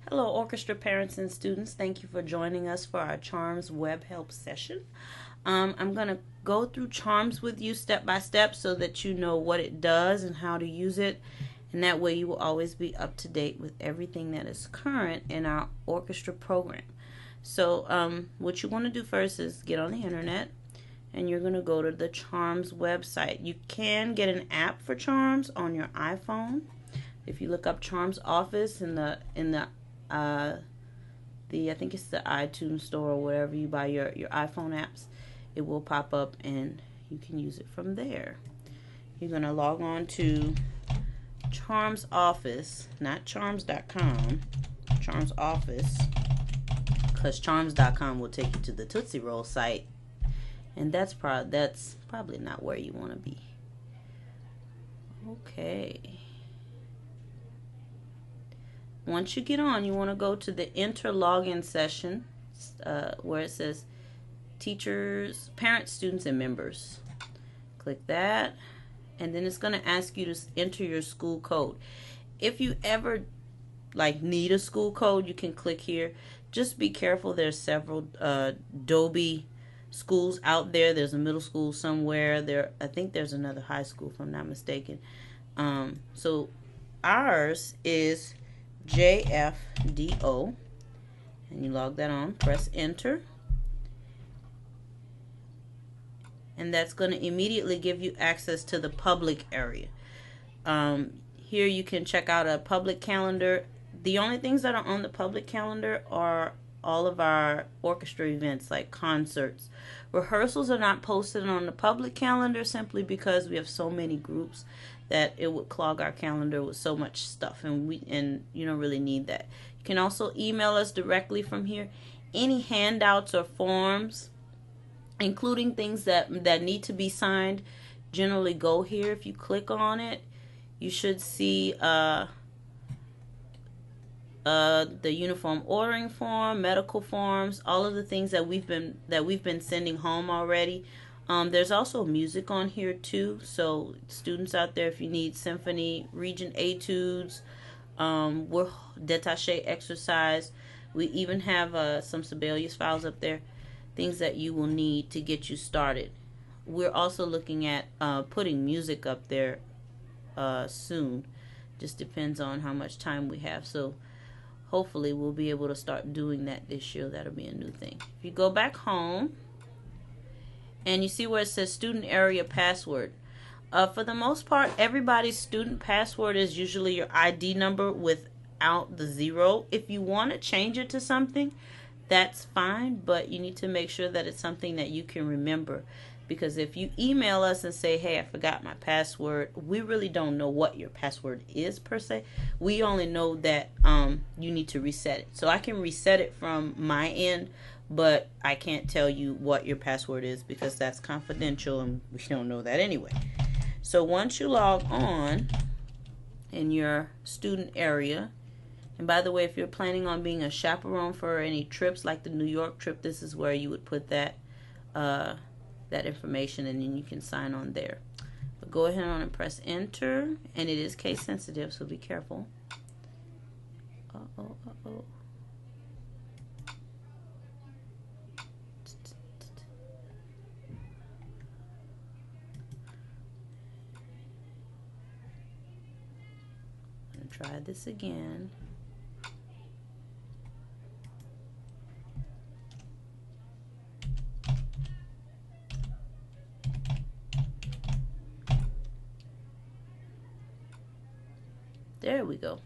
Hello, orchestra parents and students. Thank you for joining us for our Charms Web Help session. I'm going to go through Charms with you step by step so that you know what it does and how to use it. And that way you will always be up to date with everything that is current in our orchestra program. So what you want to do first is get on the internet and you're going to go to the Charms website. You can get an app for Charms on your iPhone. If you look up Charms Office in the I think it's the iTunes store or wherever you buy your iPhone apps, it will pop up and you can use it from there. You're going to log on to Charms Office, not charms.com, Charms Office, because charms.com will take you to the Tootsie Roll site, and that's probably not where you want to be. Okay. Once you get on, you want to go to the Enter Login session where it says Teachers, Parents, Students, and Members. Click that, and then it's going to ask you to enter your school code. If you ever need a school code, you can click here. Just be careful. There's several Dobie schools out there. There's a middle school somewhere. I think there's another high school if I'm not mistaken. So ours is JFDO, and you log that on, press enter, and that's going to immediately give you access to the public area. Here you can check out a public calendar. The only things that are on the public calendar are all of our orchestra events like concerts. Rehearsals are not posted on the public calendar simply because we have so many groups that it would clog our calendar with so much stuff, and you don't really need that. You can also email us directly from here. Any handouts or forms, including things that need to be signed, generally go here. If you click on it, you should see the uniform ordering form, medical forms, all of the things that we've been sending home already. There's also music on here too, so students out there, if you need symphony, region etudes, we're détaché exercise. We even have some Sibelius files up there, things that you will need to get you started. We're also looking at putting music up there soon. Just depends on how much time we have. So hopefully we'll be able to start doing that this year. That'll be a new thing. If you go back home and you see where it says student area password, for the most part, everybody's student password is usually your ID number without the 0. If you want to change it to something, that's fine, but you need to make sure that it's something that you can remember. Because if you email us and say, hey, I forgot my password, we really don't know what your password is per se. We only know that you need to reset it. So I can reset it from my end, but I can't tell you what your password is because that's confidential and we don't know that anyway. So once you log on in your student area, and by the way, if you're planning on being a chaperone for any trips like the New York trip, this is where you would put that information, and then you can sign on there. But go ahead on and press enter, and it is case sensitive, so be careful. Uh-oh. I'm gonna try this again. There we go.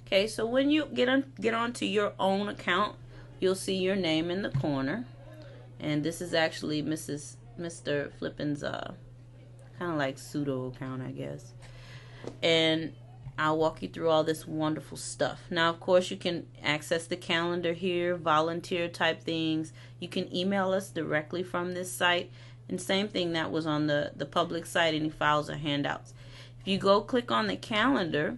Okay, so when you get onto your own account, you'll see your name in the corner, and this is actually Mr. Flippin's kind of like pseudo account, I guess. And I'll walk you through all this wonderful stuff. Now, of course, you can access the calendar here, volunteer type things. You can email us directly from this site, and same thing that was on the public site, any files or handouts. If you go click on the calendar,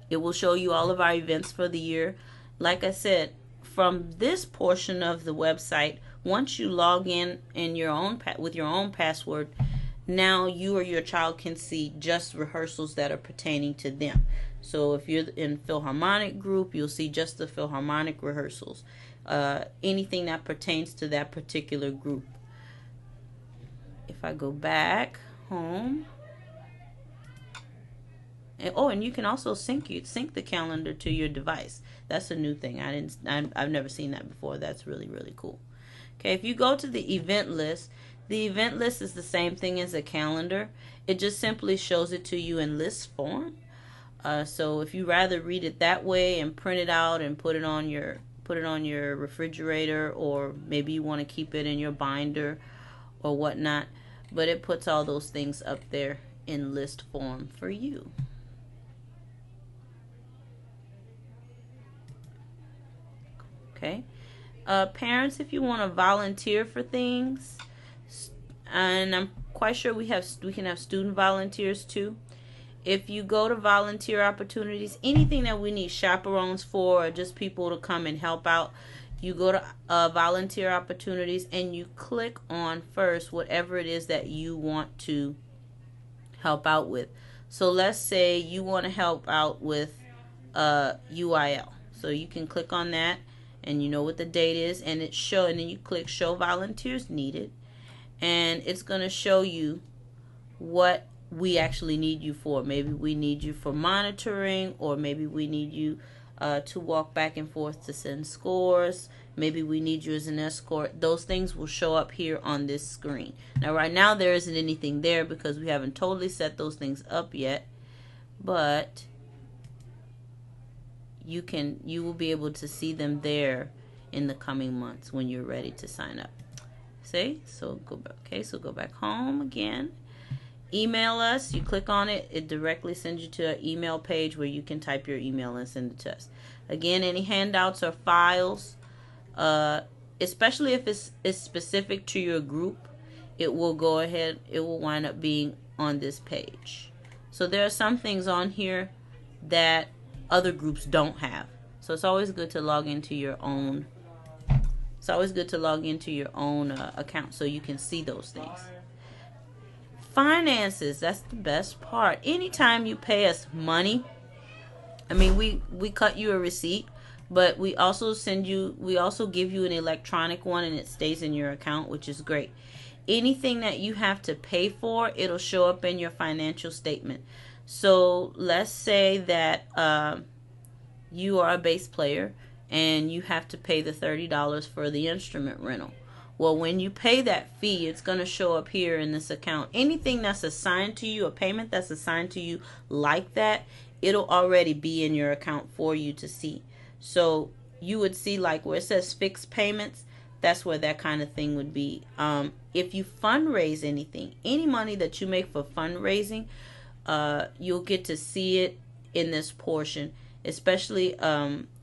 it will show you all of our events for the year. Like I said, from this portion of the website, once you log in with your own password, now you or your child can see just rehearsals that are pertaining to them. So if you're in Philharmonic group, you'll see just the Philharmonic rehearsals. Anything that pertains to that particular group. If I go back home, and you can also sync the calendar to your device. That's a new thing. I've never seen that before. That's really, really cool. Okay, if you go to the event list is the same thing as a calendar. It just simply shows it to you in list form. So if you rather read it that way and print it out and put it on your refrigerator, or maybe you want to keep it in your binder or whatnot, but it puts all those things up there in list form for you. Okay. Parents, if you want to volunteer for things, and I'm quite sure we can have student volunteers too. If you go to volunteer opportunities, anything that we need chaperones for, or just people to come and help out, you go to volunteer opportunities and you click on first whatever it is that you want to help out with. So let's say you want to help out with UIL. So you can click on that, and you know what the date is, and and then you click show volunteers needed, and it's going to show you what we actually need you for. Maybe we need you for monitoring, or maybe we need you to walk back and forth to send scores. Maybe we need you as an escort. Those things will show up here on this screen. Now right now there isn't anything there because we haven't totally set those things up yet, but you will be able to see them there in the coming months when you're ready to sign up. See? So go back home again. Email us. You click on it, it directly sends you to an email page where you can type your email and send it to us. Again, any handouts or files, especially if it's specific to your group, it will wind up being on this page. So there are some things on here that other groups don't have. So it's always good to log into your own account so you can see those things. Finances, that's the best part. Anytime you pay us money, I mean, we cut you a receipt, but we also give you an electronic one, and it stays in your account, which is great. Anything that you have to pay for, it'll show up in your financial statement. So let's say that you are a bass player and you have to pay the $30 for the instrument rental. Well, when you pay that fee, it's going to show up here in this account. Anything that's assigned to you, a payment that's assigned to you like that, it'll already be in your account for you to see. So you would see, like where it says fixed payments, that's where that kind of thing would be. If you fundraise anything, any money that you make for fundraising, you'll get to see it in this portion, especially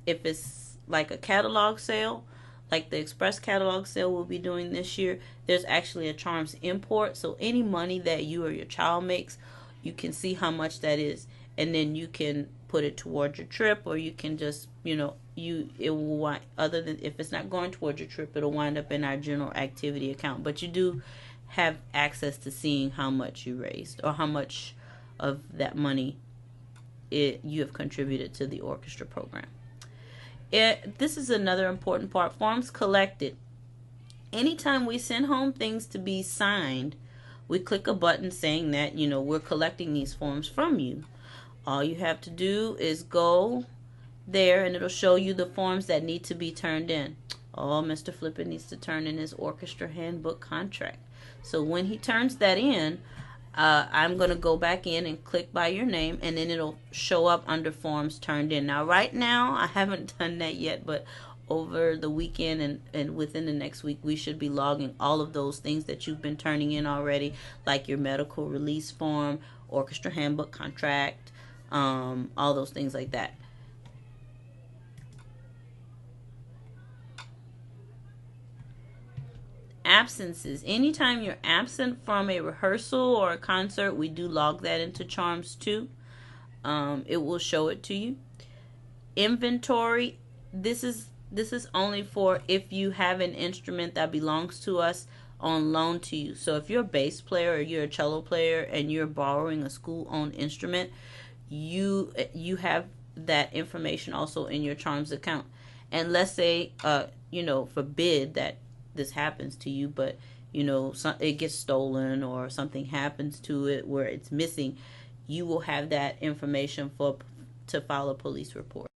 if it's like a catalog sale, like the Express catalog sale we'll be doing this year. There's actually a Charms import, so any money that you or your child makes, you can see how much that is, and then you can put it towards your trip, or you can just, other than if it's not going towards your trip, it'll wind up in our general activity account. But you do have access to seeing how much you raised, or how much of that money you have contributed to the orchestra program. This is another important part. Forms collected. Anytime we send home things to be signed, we click a button saying that, we're collecting these forms from you. All you have to do is go there, and it'll show you the forms that need to be turned in. Oh, Mr. Flippin needs to turn in his orchestra handbook contract. So when he turns that in, I'm going to go back in and click by your name, and then it'll show up under forms turned in. Now, right now, I haven't done that yet, but over the weekend and within the next week, we should be logging all of those things that you've been turning in already, like your medical release form, orchestra handbook contract, all those things like that. Absences. Anytime you're absent from a rehearsal or a concert, we do log that into Charms too. It will show it to you. Inventory. This is only for if you have an instrument that belongs to us on loan to you. So if you're a bass player or you're a cello player and you're borrowing a school-owned instrument, you have that information also in your Charms account. And let's say, forbid that this happens to you, but it gets stolen or something happens to it where it's missing, you will have that information to file a police report.